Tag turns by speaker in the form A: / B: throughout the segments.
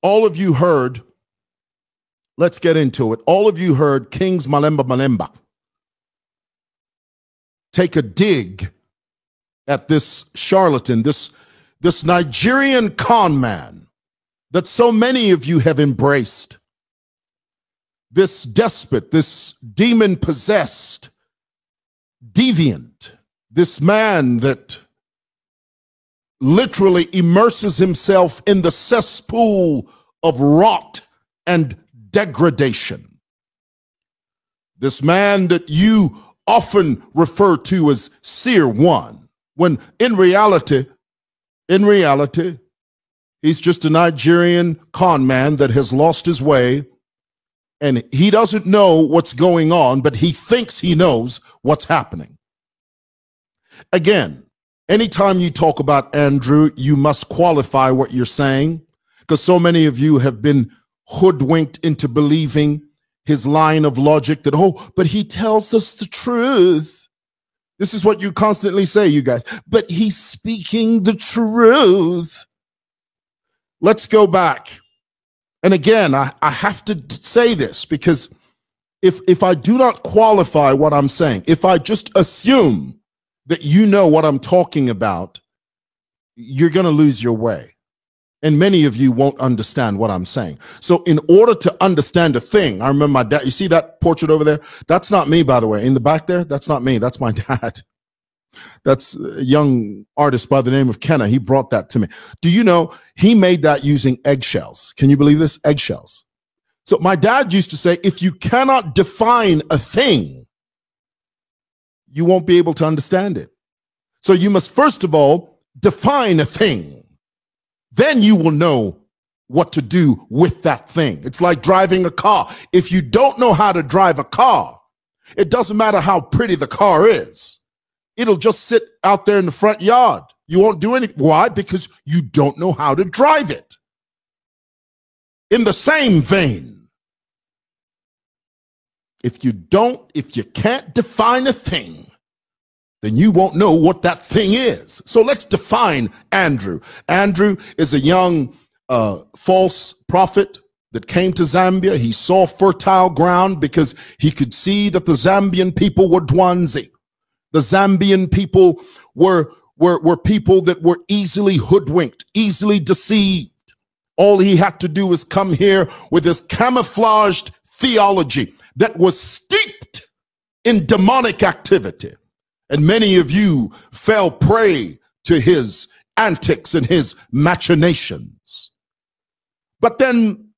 A: All of you heard, let's get into it. All of you heard King's Malembe take a dig at this charlatan, this Nigerian con man that so many of you have embraced. This despot, this demon-possessed deviant, this man that literally immerses himself in the cesspool of rot and degradation. This man that you often refer to as Seer 1, when in reality, he's just a Nigerian con man that has lost his way, and he doesn't know what's going on, but he thinks he knows what's happening. Again, anytime you talk about Andrew, you must qualify what you're saying, because so many of you have been hoodwinked into believing his line of logic that, oh, but he tells us the truth. This is what you constantly say, you guys. But he's speaking the truth. Let's go back. And again, I have to say this, because if I do not qualify what I'm saying, if I just assume that you know what I'm talking about, you're going to lose your way. And many of you won't understand what I'm saying. So in order to understand a thing, I remember my dad, you see that portrait over there? That's not me, by the way. In the back there, that's not me. That's my dad. That's a young artist by the name of Kenna. He brought that to me. Do you know he made that using eggshells? Can you believe this? Eggshells. So my dad used to say, if you cannot define a thing, you won't be able to understand it. So you must first of all define a thing. Then you will know what to do with that thing. It's like driving a car. If you don't know how to drive a car, it doesn't matter how pretty the car is. It'll just sit out there in the front yard. You won't do anything. Why? Because you don't know how to drive it. In the same vein, if you can't define a thing, then you won't know what that thing is. So let's define Andrew. Andrew is a young false prophet that came to Zambia. He saw fertile ground because he could see that the Zambian people were Dwanzi. The Zambian people were people that were easily hoodwinked, easily deceived. All he had to do was come here with his camouflaged theology that was steeped in demonic activity. And many of you fell prey to his antics and his machinations. But then,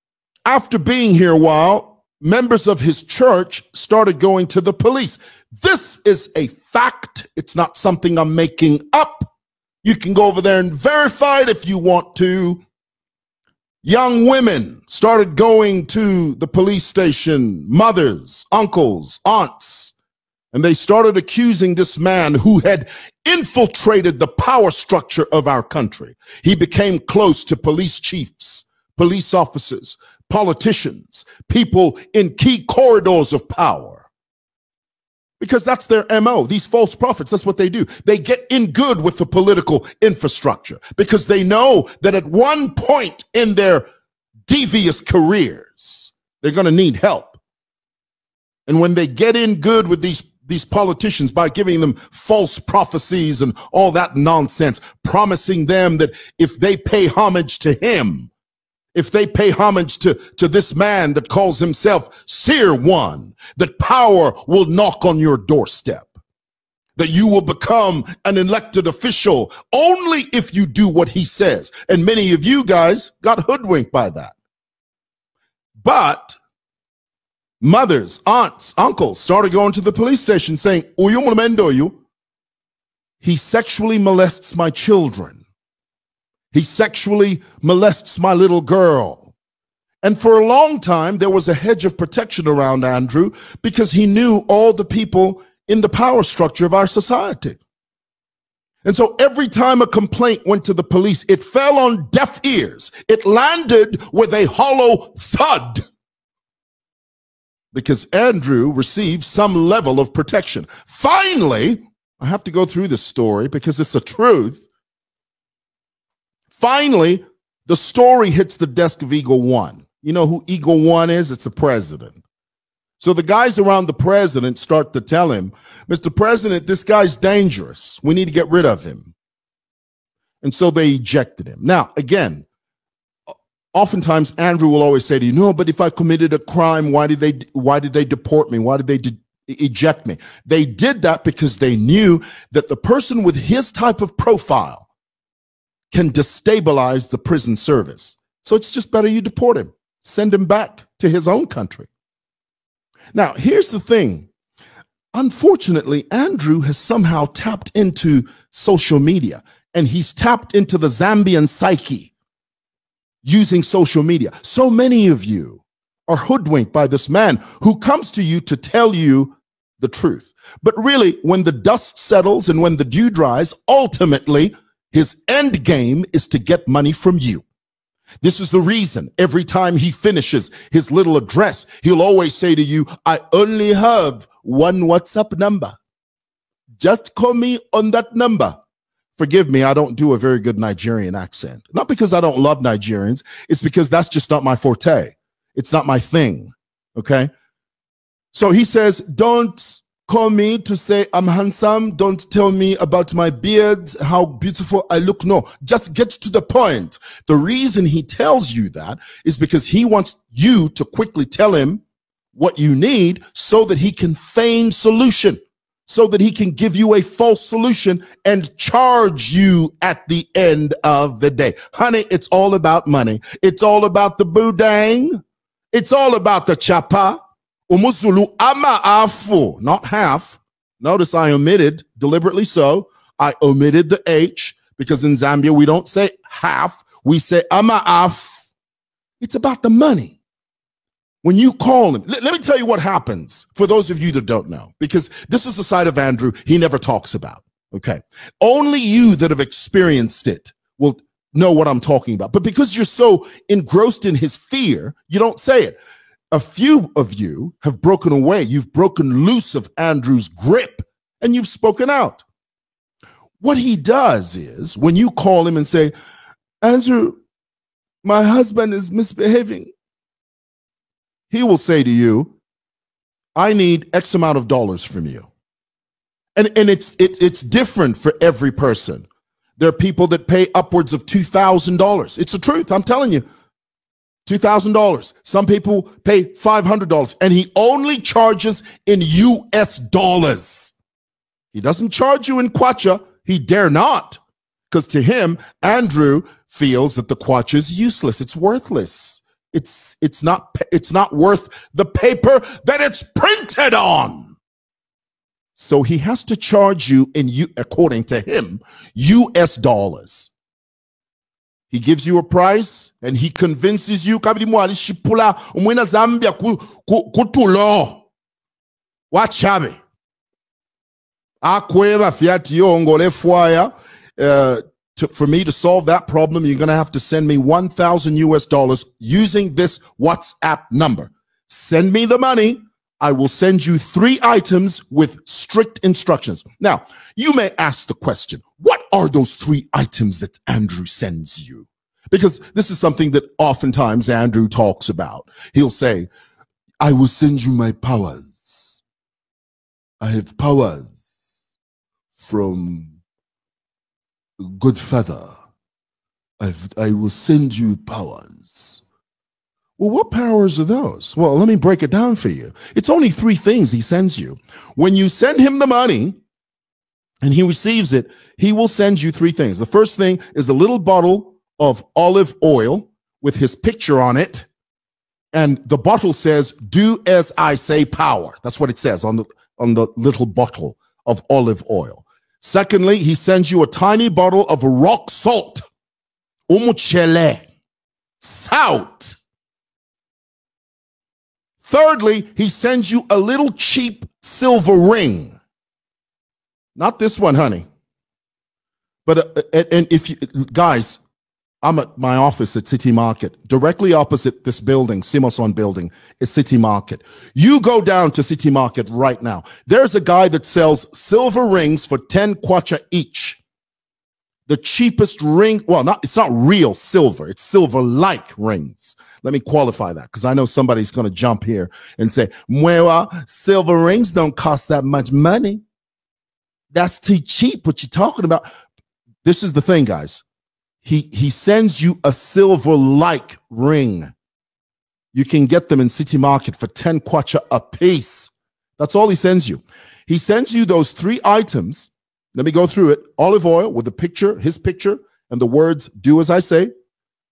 A: after being here a while, members of his church started going to the police. This is a fact. It's not something I'm making up. You can go over there and verify it if you want to. Young women started going to the police station, mothers, uncles, aunts, and they started accusing this man who had infiltrated the power structure of our country. He became close to police chiefs, police officers, politicians, people in key corridors of power. Because that's their MO. These false prophets, that's what they do. They get in good with the political infrastructure because they know that at one point in their devious careers, they're going to need help. And when they get in good with these politicians by giving them false prophecies and all that nonsense, promising them that if they pay homage to him, if they pay homage to this man that calls himself Seer 1, that power will knock on your doorstep, that you will become an elected official only if you do what he says. And many of you guys got hoodwinked by that. But mothers, aunts, uncles started going to the police station saying, he sexually molests my children. He sexually molests my little girl. And for a long time, there was a hedge of protection around Andrew because he knew all the people in the power structure of our society. And so every time a complaint went to the police, it fell on deaf ears. It landed with a hollow thud because Andrew received some level of protection. Finally, I have to go through this story because it's the truth. Finally, The story hits the desk of Eagle One. You know who Eagle One is? It's the president. So the guys around the president start to tell him, Mr. President, this guy's dangerous. We need to get rid of him. And so they ejected him. Now, again, oftentimes Andrew will always say to you, no, but if I committed a crime, why did they deport me? Why did they eject me? They did that because they knew that the person with his type of profile can destabilize the prison service. So it's just better you deport him, send him back to his own country. Now, here's the thing. Unfortunately, Andrew has somehow tapped into social media, and he's tapped into the Zambian psyche using social media. So many of you are hoodwinked by this man who comes to you to tell you the truth. But really, when the dust settles and when the dew dries, ultimately, his end game is to get money from you. This is the reason every time he finishes his little address, he'll always say to you, I only have one WhatsApp number. Just call me on that number. Forgive me, I don't do a very good Nigerian accent. Not because I don't love Nigerians. It's because that's just not my forte. It's not my thing, okay? So he says, don't call me to say I'm handsome. Don't tell me about my beard, how beautiful I look. No, just get to the point. The reason he tells you that is because he wants you to quickly tell him what you need so that he can feign solution, so that he can give you a false solution and charge you at the end of the day. Honey, it's all about money. It's all about the boudang. It's all about the chapa. Umuzulu ama afu, not half. Notice I omitted, deliberately so. I omitted the H because in Zambia we don't say half, we say ama af. It's about the money. When you call him, let me tell you what happens for those of you that don't know, because this is the side of Andrew he never talks about, okay? Only you that have experienced it will know what I'm talking about. But because you're so engrossed in his fear, you don't say it. A few of you have broken away. You've broken loose of Andrew's grip and you've spoken out. What he does is when you call him and say, Andrew, my husband is misbehaving, he will say to you, I need X amount of dollars from you. And it's different for every person. There are people that pay upwards of $2,000. It's the truth, I'm telling you. $2,000. Some people pay $500, and he only charges in US dollars. He doesn't charge you in kwacha. He dare not, because to him, Andrew feels that the kwacha is useless. It's worthless. It's not worth the paper that it's printed on. So he has to charge you according to him, US dollars. He gives you a price and he convinces you. For me to solve that problem, you're going to have to send me 1,000 US dollars using this WhatsApp number. Send me the money. I will send you 3 items with strict instructions. Now, you may ask the question, what are those 3 items that Andrew sends you? Because this is something that oftentimes Andrew talks about. He'll say, I will send you my powers. I have powers from good feather. I will send you powers. Well, what powers are those? Well, let me break it down for you. It's only 3 things he sends you. When you send him the money and he receives it, he will send you 3 things. The first thing is a little bottle of olive oil with his picture on it. And the bottle says, do as I say, power. That's what it says on the little bottle of olive oil. Secondly, he sends you a tiny bottle of rock salt. Umuchele. Salt. Thirdly, he sends you a little cheap silver ring. Not this one, honey. But and if you guys, I'm at my office at City Market. Directly opposite this building, Simoson building, is City Market. You go down to City Market right now. There's a guy that sells silver rings for 10 kwacha each. the cheapest ring. Well, it's not real silver. It's silver-like rings. Let me qualify that because I know somebody's going to jump here and say, Mwewa, silver rings don't cost that much money. That's too cheap. What you talking about? This is the thing, guys. He sends you a silver-like ring. You can get them in City Market for 10 kwacha a piece. That's all he sends you. He sends you those 3 items. Let me go through it. Olive oil with the picture, his picture, and the words, do as I say.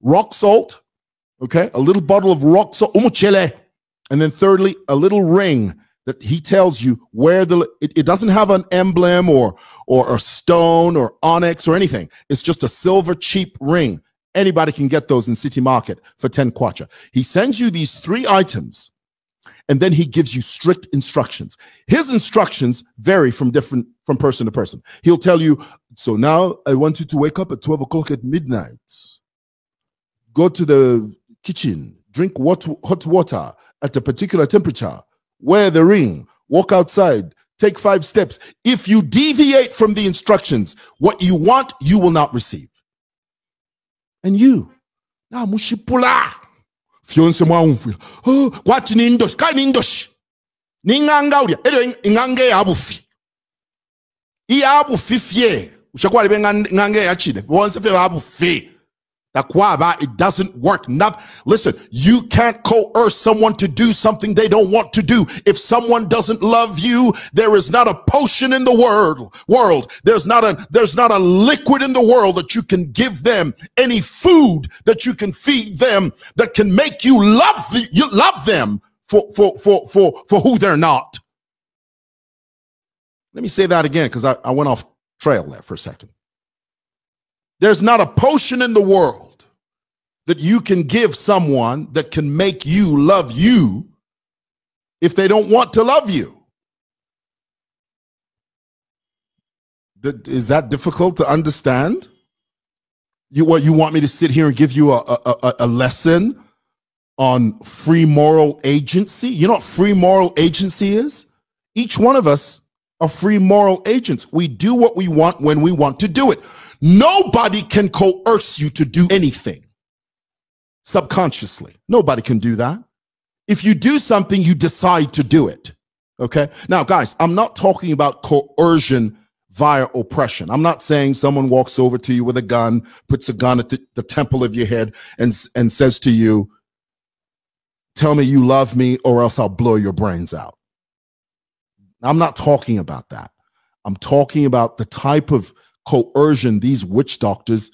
A: Rock salt, okay? A little bottle of rock salt, umuchele. And then thirdly, a little ring that he tells you where it doesn't have an emblem or a stone or onyx or anything. It's just a silver cheap ring. Anybody can get those in City Market for 10 kwacha. He sends you these 3 items, and then he gives you strict instructions. His instructions vary from person to person. He'll tell you, so now I want you to wake up at 12 o'clock at midnight. Go to the kitchen, drink hot water at a particular temperature, wear the ring, walk outside, take 5 steps. If you deviate from the instructions, what you want, you will not receive. And you, na mushipula. Fiance mwangu. Oh, kwachi nindosh, kai nindosh. Ninganga udia, edo ingange abufi. I abufi fie. Ushakuwa libe ngange ya chide. Once fe abufi. It doesn't work. Listen, you can't coerce someone to do something they don't want to do. If someone doesn't love you, there is not a potion in the world. There's not a liquid in the world that you can give them, any food that you can feed them that can make you love them for who they're not. Let me say that again because I went off trail there for a second. There's not a potion in the world that you can give someone that can make you love you if they don't want to love you. Is that difficult to understand? You want me to sit here and give you a lesson on free moral agency? You know what free moral agency is? Each one of us are free moral agents. We do what we want when we want to do it. Nobody can coerce you to do anything subconsciously. Nobody can do that. If you do something, you decide to do it. Okay? Now, guys, I'm not talking about coercion via oppression. I'm not saying someone walks over to you with a gun, puts a gun at the temple of your head and says to you, tell me you love me or else I'll blow your brains out. I'm not talking about that. I'm talking about the type of coercion these witch doctors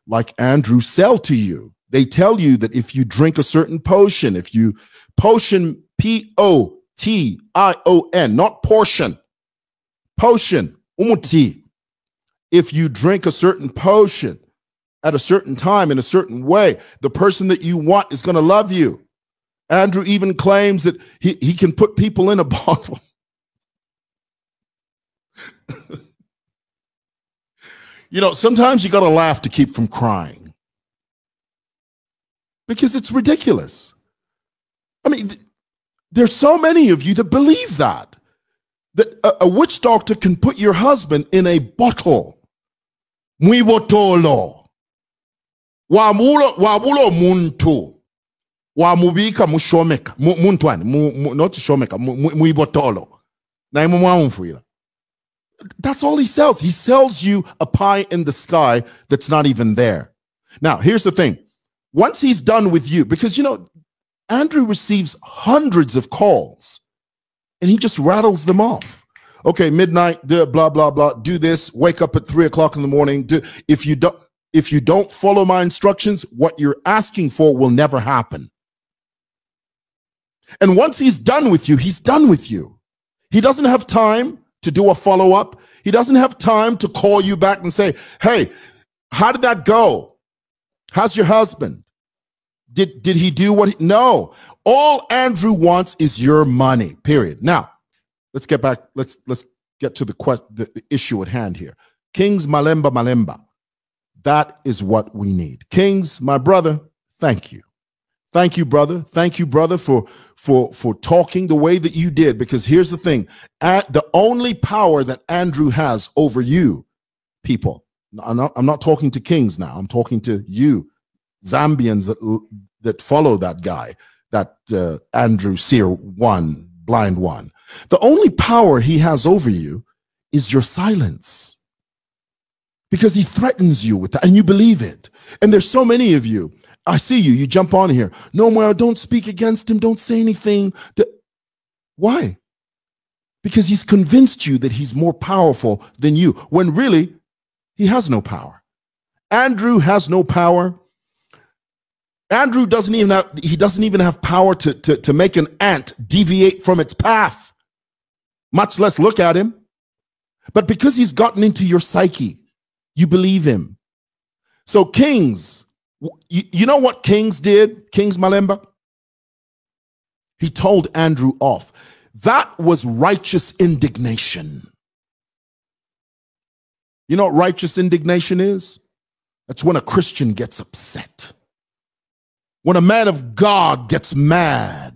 A: like Andrew sell to you. They tell you that if you drink a certain potion, potion, P-O-T-I-O-N, not portion, potion, umuti. If you drink a certain potion at a certain time in a certain way, the person that you want is going to love you. Andrew even claims that he can put people in a bottle. You know, sometimes you got to laugh to keep from crying because it's ridiculous. I mean, there's so many of you that believe that a witch doctor can put your husband in a bottle. Mwibotolo. Wamulo muntu. Wamubika mushomeka. Muntwani. Not shomeka. Mwibotolo. Na imumwamfuira. That's all he sells. He sells you a pie in the sky that's not even there. Now, here's the thing. Once he's done with you, because, you know, Andrew receives hundreds of calls and he just rattles them off. Okay, midnight, blah, blah, blah, do this, wake up at 3 o'clock in the morning. If you don't follow my instructions, what you're asking for will never happen. And once he's done with you, he's done with you. He doesn't have time to do a follow-up. He doesn't have time to call you back and say, hey, how did that go? How's your husband? Did he do what he, no. All Andrew wants is your money, period. Now, let's get back, let's get to the issue at hand here. Kings, Malembe. That is what we need. Kings, my brother, thank you. Thank you, brother. Thank you, brother, for talking the way that you did. Because here's the thing. The only power that Andrew has over you, people, I'm not talking to kings now. I'm talking to you, Zambians that follow that guy, that Andrew Seer one, blind one. The only power he has over you is your silence, because he threatens you with that, and you believe it. And there's so many of you. I see you. You jump on here. No, Mwewa, don't speak against him. Don't say anything. Why? Because he's convinced you that he's more powerful than you, when really he has no power. Andrew has no power. Andrew doesn't even have power to make an ant deviate from its path, much less look at him. But because he's gotten into your psyche, you believe him. So kings, you know what kings did? Kings Malembe? He told Andrew off. That was righteous indignation. You know what righteous indignation is? That's when a Christian gets upset. When a man of God gets mad.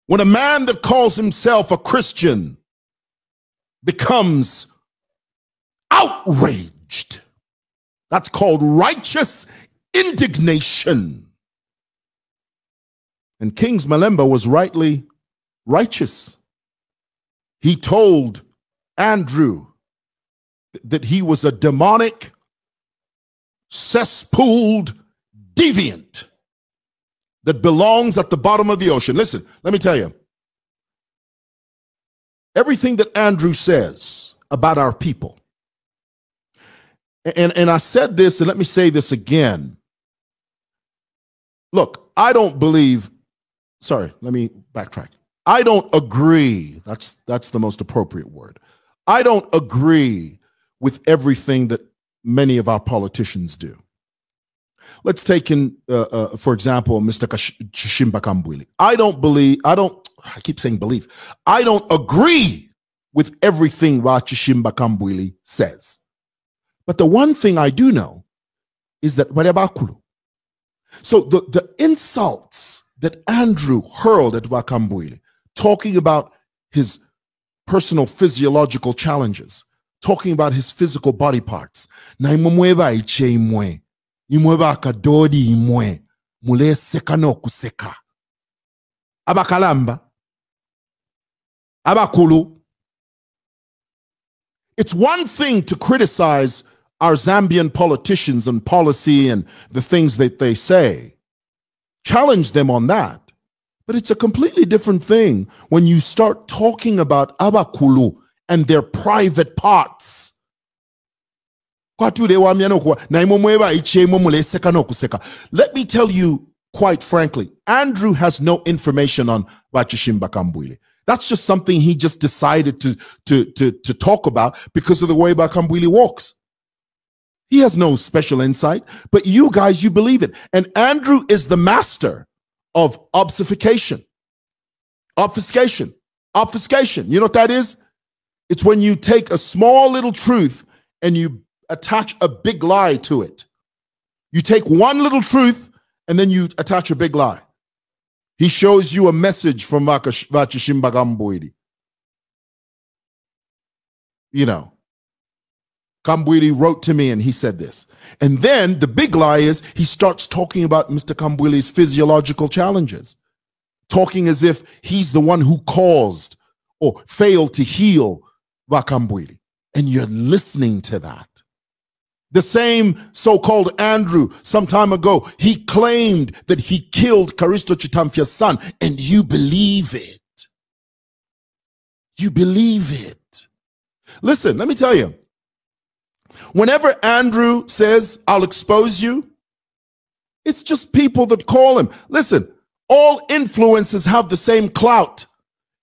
A: When a man that calls himself a Christian becomes outraged. That's called righteous indignation. And King Malembe was rightly righteous. He told Andrew that he was a demonic, cesspooled deviant that belongs at the bottom of the ocean. Listen, let me tell you. Everything that Andrew says about our people, and I said this, and let me say this again. Look, I don't believe, sorry, let me backtrack. I don't agree, that's the most appropriate word. I don't agree with everything that many of our politicians do. Let's take in, for example, Mr. Chishimba Kambwili. I keep saying believe. I don't agree with everything Chishimba Kambwili says. But the one thing I do know is that so the insults that Andrew hurled at Wakambwili, talking about his personal physiological challenges, talking about his physical body parts. Na imumweva iche imwe. Imweva akadodi imwe. Mule seka no kuseka. Abakalamba. Abakulu. It's one thing to criticize our Zambian politicians and policy and the things that they say. Challenge them on that. But it's a completely different thing when you start talking about Abakulu and their private parts. Let me tell you quite frankly, Andrew has no information on Chishimba Kambwili. That's just something he just decided to talk about because of the way Kambwili walks. He has no special insight, but you guys, you believe it. And Andrew is the master of obfuscation. Obfuscation. Obfuscation. You know what that is? It's when you take a small little truth and you attach a big lie to it. You take one little truth and then you attach a big lie. He shows you a message from Chishimba Kambwili. You know, Kambwili wrote to me and he said this. And then the big lie is he starts talking about Mr. Kambwili's physiological challenges, talking as if he's the one who caused or failed to heal Kambwili. And you're listening to that. The same so-called Andrew, some time ago, he claimed that he killed Karisto Chitamfia's son, and you believe it. You believe it. Listen, let me tell you. Whenever Andrew says, I'll expose you, it's just people that call him. Listen, all influencers have the same clout.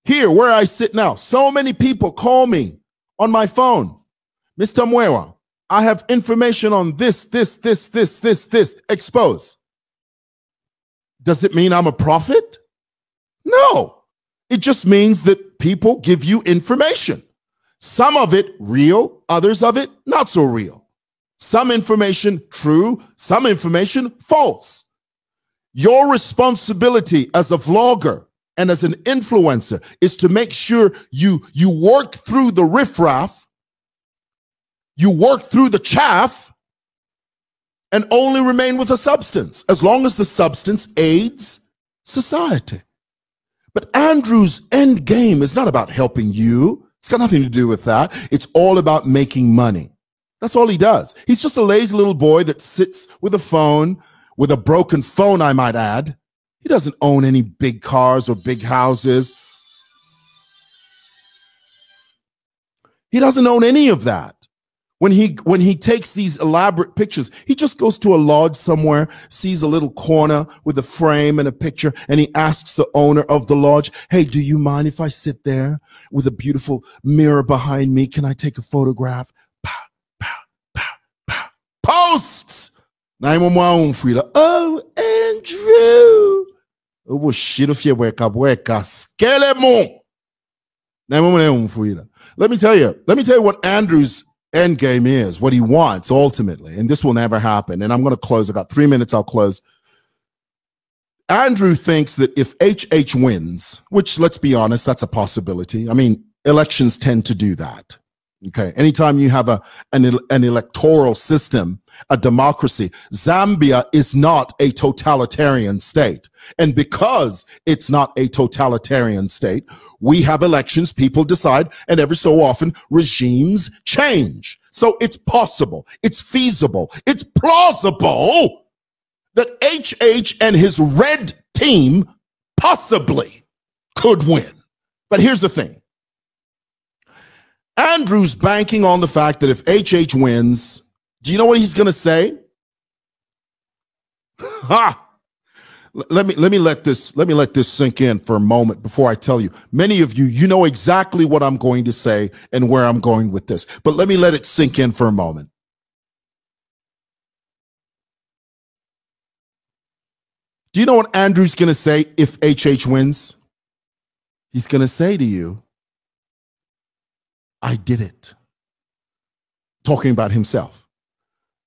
A: Here, where I sit now, so many people call me on my phone. Mr. Mwewa, I have information on this, expose. Does it mean I'm a prophet? No. It just means that people give you information. Some of it real, others of it not so real. Some information true, some information false. Your responsibility as a vlogger and as an influencer is to make sure you work through the riffraff You work through the chaff and only remain with a substance, as long as the substance aids society. But Andrew's end game is not about helping you. It's got nothing to do with that. It's all about making money. That's all he does. He's just a lazy little boy that sits with a phone, with a broken phone, I might add. He doesn't own any big cars or big houses. He doesn't own any of that. When he takes these elaborate pictures, he just goes to a lodge somewhere, sees a little corner with a frame and a picture, and he asks the owner of the lodge, "Hey, do you mind if I sit there with a beautiful mirror behind me? Can I take a photograph?" Pow, pow, pow, pow. Posts! Oh, Andrew. Oh, shit if you wake up, skelemon. Let me tell you what Andrew's end game is, what he wants ultimately, and this will never happen. And I'm going to close. I got 3 minutes. I'll close. Andrew thinks that if HH wins, which, let's be honest, that's a possibility. I mean, elections tend to do that. Okay. Anytime you have an electoral system, a democracy, Zambia is not a totalitarian state. And because it's not a totalitarian state, we have elections, people decide, and every so often regimes change. So it's possible, it's feasible, it's plausible that HH and his red team possibly could win. But here's the thing. Andrew's banking on the fact that if HH wins, do you know what he's going to say? Ha! Let me let this sink in for a moment before I tell you. Many of you, you know exactly what I'm going to say and where I'm going with this. But let me let it sink in for a moment. Do you know what Andrew's going to say if HH wins? He's going to say to you, "I did it." Talking about himself.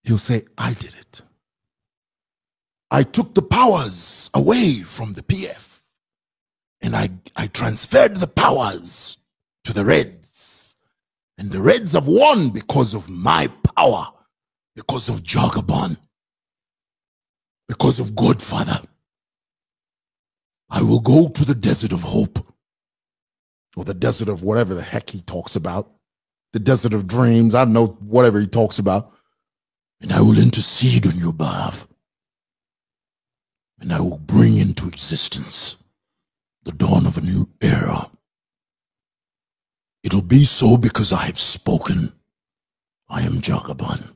A: He'll say, "I did it. I took the powers away from the PF and I transferred the powers to the Reds. And the Reds have won because of my power, because of Jagabon, because of Godfather. I will go to the desert of hope, or the desert of whatever the heck he talks about, the desert of dreams, I don't know, whatever he talks about, and I will intercede on your behalf, and I will bring into existence the dawn of a new era. It'll be so because I have spoken. I am Jagabon.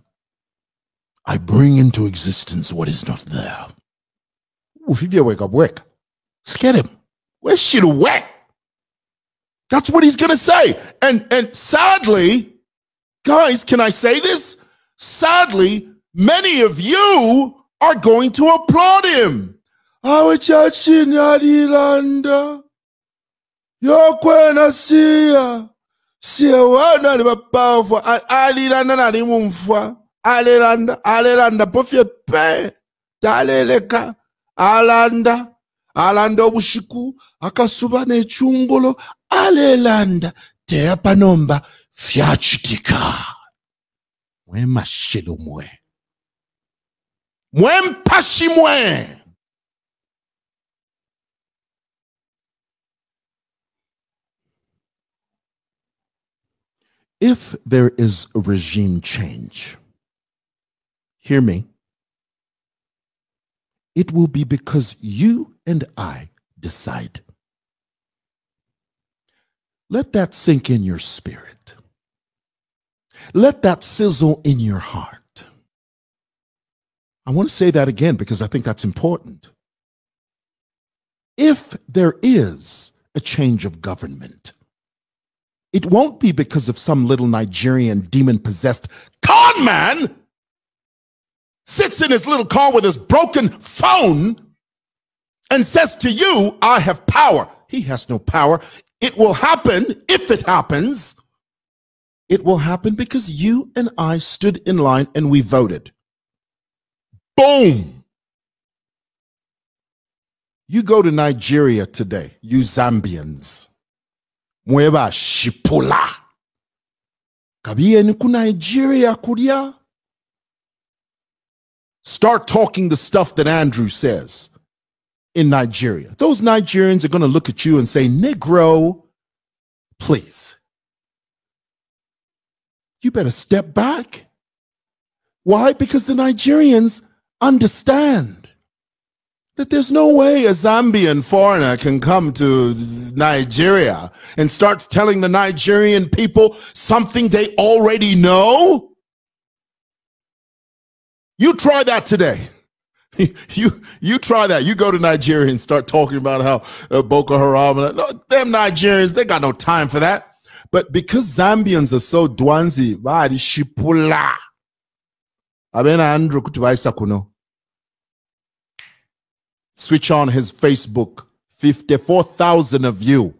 A: I bring into existence what is not there." Scared him. Where's shit away? That's what he's going to say. And sadly, guys, can I say this? Sadly, many of you are going to applaud him. Our church in Adilanda. Yokwena Seer. Seer wana ni powerful. Adilanda na ni mumfa. Alelanda pofye pe. Daleleka. Alanda obushiku. Akasuba nechungolo. Alelanda teapanomba fyachitika. Mwe mashilo mwe. Mwe mpashi mwe. If there is a regime change, hear me, it will be because you and I decide. Let that sink in your spirit. Let that sizzle in your heart. I want to say that again because I think that's important. If there is a change of government, it won't be because of some little Nigerian demon-possessed con man sits in his little car with his broken phone and says to you, "I have power." He has no power. It will happen, if it happens, it will happen because you and I stood in line and we voted. Boom. You go to Nigeria today, you Zambians. Mwewa shipula. Kabiye ku Nigeria kuria. Start talking the stuff that Andrew says in Nigeria. Those Nigerians are going to look at you and say, Negro, please. You better step back. Why? Because the Nigerians understand that there's no way a Zambian foreigner can come to Nigeria and starts telling the Nigerian people something they already know. You try that today. You try that. You go to Nigeria and start talking about how Boko Haram, no, them Nigerians, they got no time for that. But because Zambians are so dwanzi, shipula. Abena Andrew kutubaisa kuno. Switch on his Facebook. 54,000 of you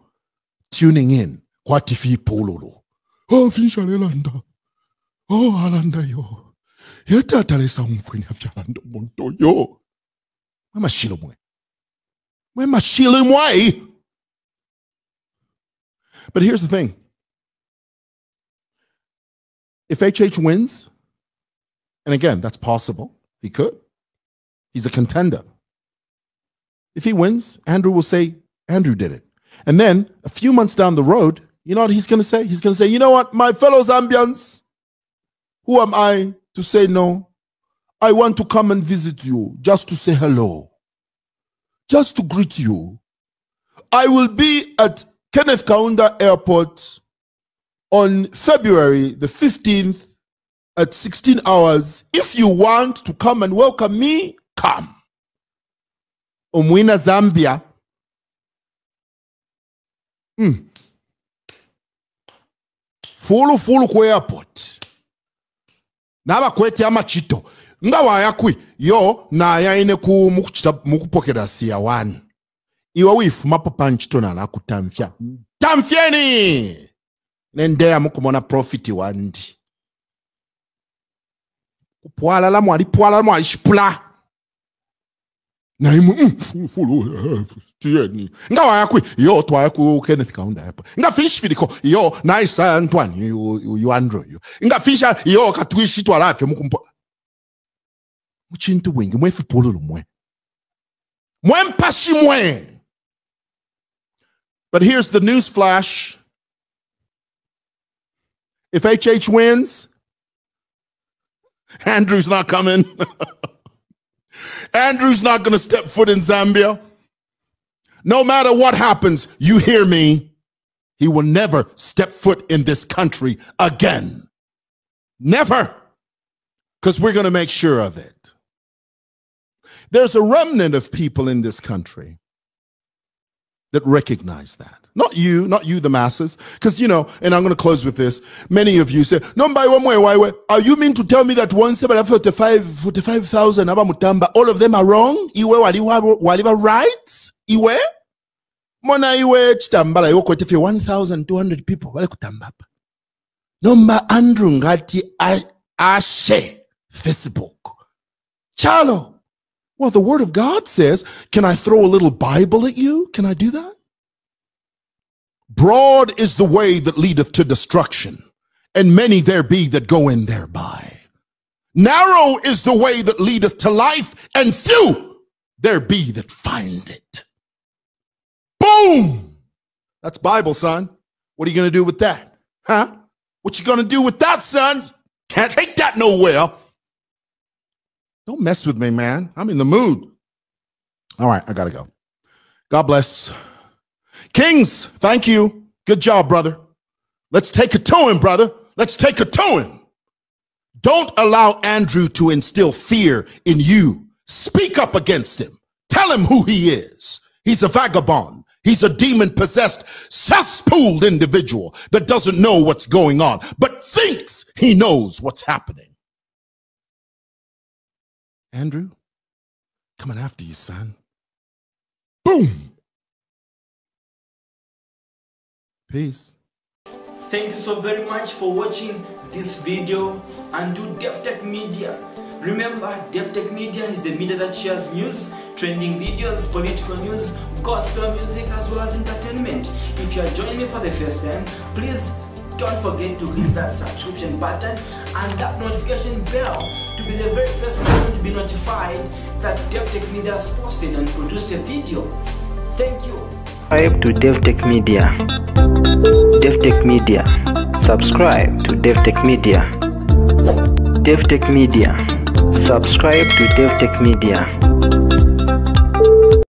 A: tuning in. What if he pololo? Oh, fisha lelanda. Oh, alanda yo. Yeta sa umfweni afyalanda monto yo. Mama shilo mwe. Mama shilo mwe. But here's the thing. If HH wins, and again, that's possible. He could. He's a contender. If he wins, Andrew will say, Andrew did it. And then a few months down the road, you know what he's going to say? He's going to say, you know what, my fellow Zambians, who am I to say no? I want to come and visit you just to say hello, just to greet you. I will be at Kenneth Kaunda Airport on February the 15th at 16 hours. If you want to come and welcome me, come. Umwina Zambia. Fulu ku airport. Naba kwete amachito. Nga wayakwi yo na yaine ku mukupokera siya one. Iwa wifu mapapa nchito na kutamfya. Tamfyeni! Nendea mukumona profiti wandi. Kupwala la mwali shpula. Na imu fulu tieni. Nga wayakwi yo twayaku Kenneth Kaunda hapo. Nga fish filiko yo nice Antoine you Andrew you. Nga fisha yo katwishi twalafye mukumpo. Muchintu wingi mwe fipolo mwe. Mwe mpashi mwe. But here's the news flash. If HH wins, Andrew's not coming. Andrew's not going to step foot in Zambia. No matter what happens, you hear me, he will never step foot in this country again. Never. Because we're going to make sure of it. There's a remnant of people in this country that recognize that. Not you, the masses. Because, you know, and I'm going to close with this. Many of you say, no, by one way, why? Are you mean to tell me that 45,000 all of them are wrong? Iwe waliwa right? Iwe? Mona iwe chitambala iwe kwete 1,200 people wale kutambapa. Nomba Andrew ngati ashe Facebook. Chalo. Well, the word of God says, can I throw a little Bible at you? Can I do that? Broad is the way that leadeth to destruction, and many there be that go in thereby. Narrow is the way that leadeth to life, and few there be that find it. Boom! That's Bible, son. What are you going to do with that? Huh? What you going to do with that, son? Can't take that nowhere. Don't mess with me, man. I'm in the mood. All right, I got to go. God bless. Kings, thank you. Good job, brother. Let's take it to him, brother. Let's take it to him. Don't allow Andrew to instill fear in you. Speak up against him. Tell him who he is. He's a vagabond. He's a demon-possessed, cesspooled individual that doesn't know what's going on, but thinks he knows what's happening. Andrew, coming after you, son. Boom. Peace.
B: Thank you so very much for watching this video, and to Davi-tech-media. Remember, Davi-tech-media is the media that shares news, trending videos, political news, gospel music, as well as entertainment. If you are joining me for the first time, please don't forget to hit that subscription button and that notification bell to be the very first person to be notified that Davi-tech-media has posted and produced a video. Thank you.
C: Subscribe to Davi-tech-media. Davi-tech-media. Subscribe to Davi-tech-media. Davi-tech-media. Subscribe to Davi-tech-media.